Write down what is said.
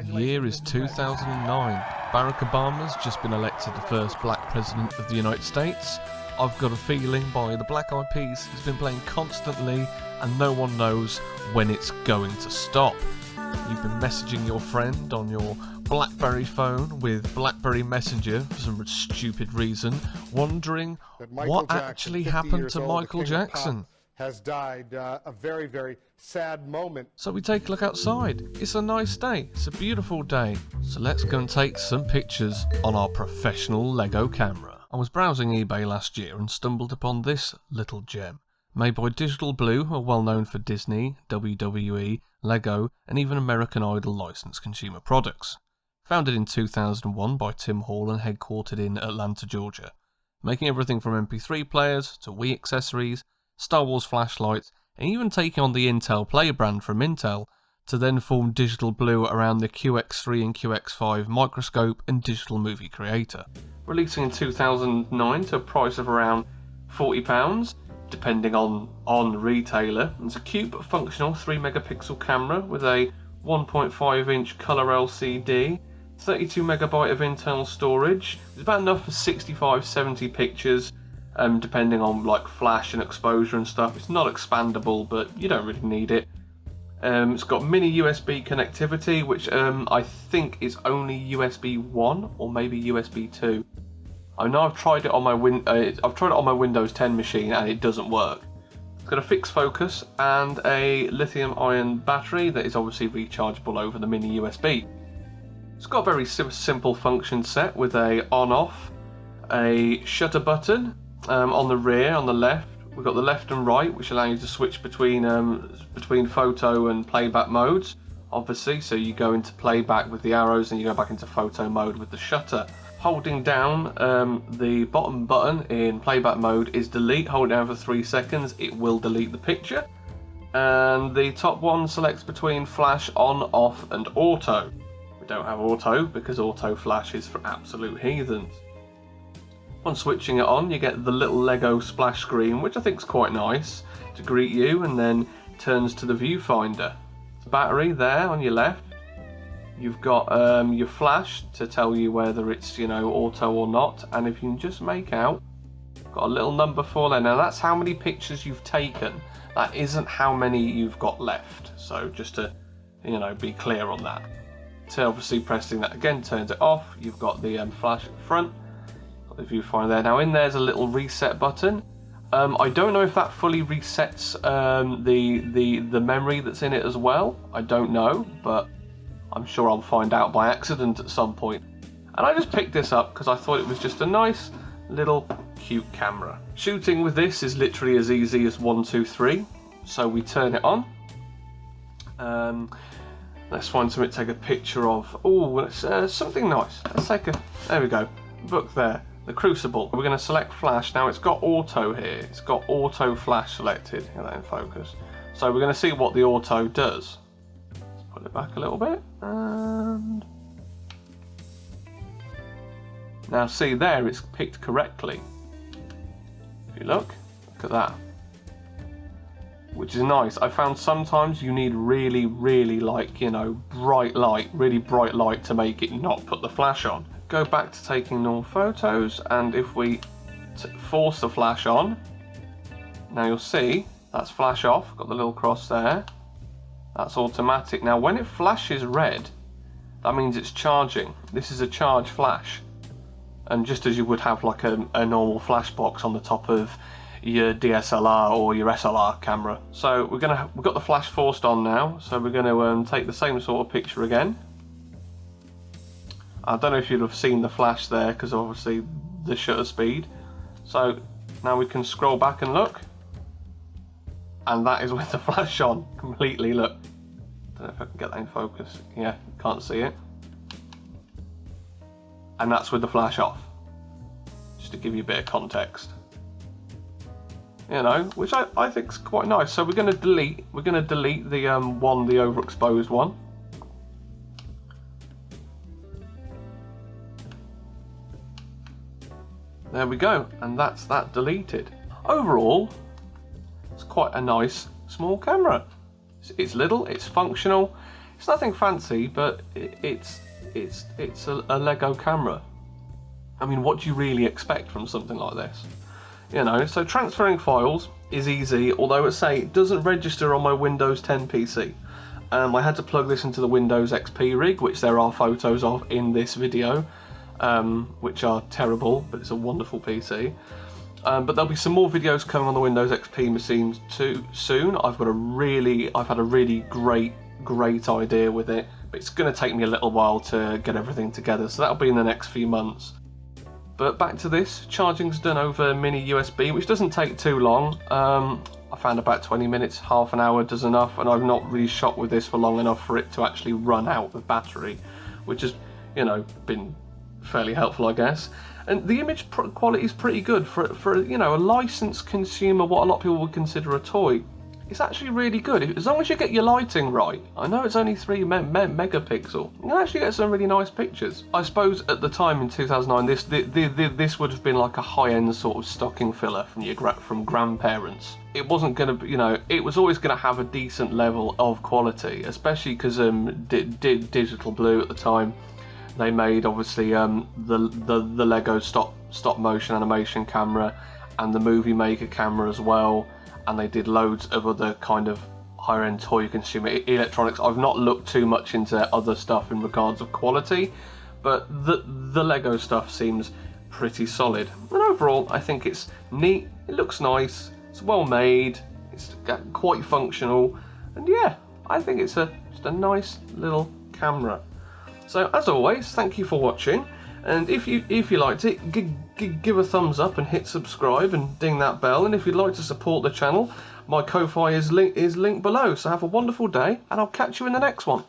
The year is 2009. Barack Obama's just been elected the first black president of the United States. I've got a feeling by the Black Eyed Peas has been playing constantly and no one knows when it's going to stop. You've been messaging your friend on your BlackBerry phone with BlackBerry Messenger for some stupid reason, wondering what actually happened to Michael Jackson. Has died, a very, very sad moment. So we take a look outside. It's a nice day. It's a beautiful day. So let's go and take some pictures on our professional Lego camera. I was browsing eBay last year and stumbled upon this little gem. Made by Digital Blue, who are well known for Disney, WWE, Lego, and even American Idol licensed consumer products. Founded in 2001 by Tim Hall and headquartered in Atlanta, Georgia. Making everything from MP3 players to Wii accessories, Star Wars flashlights, and even taking on the Intel Play brand from Intel to then form Digital Blue around the QX3 and QX5 microscope and digital movie creator. Releasing in 2009 to a price of around £40, depending on retailer. It's a cute but functional 3 megapixel camera with a 1.5 inch colour LCD, 32 megabyte of internal storage. It's about enough for 65-70 pictures. Depending on like flash and exposure and stuff. It's not expandable, but you don't really need it. It's got mini USB connectivity, which I think is only USB 1 or maybe USB 2. I know I've tried it on my Windows 10 machine and it doesn't work. It's got a fixed focus and a lithium-ion battery that is obviously rechargeable over the mini USB. It's got a very simple function set with a on-off, a shutter button. On the rear, on the left, we've got the left and right, which allow you to switch between photo and playback modes, obviously. So you go into playback with the arrows and you go back into photo mode with the shutter. Holding down the bottom button in playback mode is delete. Hold it down for 3 seconds, it will delete the picture. And the top one selects between flash, on, off and auto. We don't have auto because auto flash is for absolute heathens. On switching it on, you get the little Lego splash screen, which I think is quite nice, to greet you, and then turns to the viewfinder. Battery there on your left. You've got your flash to tell you whether it's auto or not, and if you can just make out, got a little number for there. Now that's how many pictures you've taken. That isn't how many you've got left. So just to be clear on that. So obviously pressing that again turns it off. You've got the flash at the front. The viewfinder there. Now in there's a little reset button. I don't know if that fully resets the memory that's in it as well. I don't know, but I'm sure I'll find out by accident at some point. And I just picked this up because I thought it was just a nice little cute camera. Shooting with this is literally as easy as 1, 2, 3. So we turn it on. Let's find something to take a picture of. Oh, something nice. Let's take there we go. Book there. The Crucible. We're going to select flash. Now it's got auto here. It's got auto flash selected. Get that in focus. So we're going to see what the auto does. Let's put it back a little bit. And now see there, it's picked correctly. If you look at that. Which is nice. I found sometimes you need really, really bright light, really bright light to make it not put the flash on. Go back to taking normal photos, and if we force the flash on, now you'll see that's flash off, got the little cross there, that's automatic. Now when it flashes red, that means it's charging. This is a charge flash, and just as you would have like a normal flash box on the top of your DSLR or your SLR camera. So we've got the flash forced on now, so we're going to take the same sort of picture again. I don't know if you'd have seen the flash there because obviously the shutter speed. So now we can scroll back and look. And that is with the flash on completely, look. Don't know if I can get that in focus. Yeah, can't see it. And that's with the flash off. Just to give you a bit of context. Which I think is quite nice. So we're going to delete the the overexposed one. There we go, and that's that deleted. Overall, it's quite a nice small camera. It's little, it's functional, It's nothing fancy, but it's a Lego camera. I mean, what do you really expect from something like this? You know, so transferring files is easy, although it doesn't register on my Windows 10 PC. I had to plug this into the Windows XP rig, which there are photos of in this video, which are terrible, but it's a wonderful PC. But there'll be some more videos coming on the Windows XP machine too soon. I've had a really great idea with it, but it's going to take me a little while to get everything together, so that'll be in the next few months. But back to this, charging's done over mini USB, which doesn't take too long. I found about 20 minutes, half an hour does enough, and I've not really shot with this for long enough for it to actually run out of battery, which has, you know, been fairly helpful, I guess. And the image quality is pretty good for you know, a licensed consumer, what a lot of people would consider a toy. It's actually really good, as long as you get your lighting right. I know it's only 3 megapixel. You can actually get some really nice pictures. I suppose at the time in 2009, this would have been like a high-end sort of stocking filler from grandparents. It wasn't going to, you know, it was always going to have a decent level of quality, especially because Digital Blue at the time, they made obviously the Lego stop motion animation camera and the Movie Maker camera as well. And they did loads of other kind of higher end toy consumer electronics. I've not looked too much into other stuff in regards of quality, but the Lego stuff seems pretty solid. And overall, I think it's neat, it looks nice, it's well made, it's quite functional, and yeah, I think it's just a nice little camera. So as always, thank you for watching, and if you liked it, give a thumbs up and hit subscribe and ding that bell. And if you'd like to support the channel, my Ko-Fi is linked below. So have a wonderful day, and I'll catch you in the next one.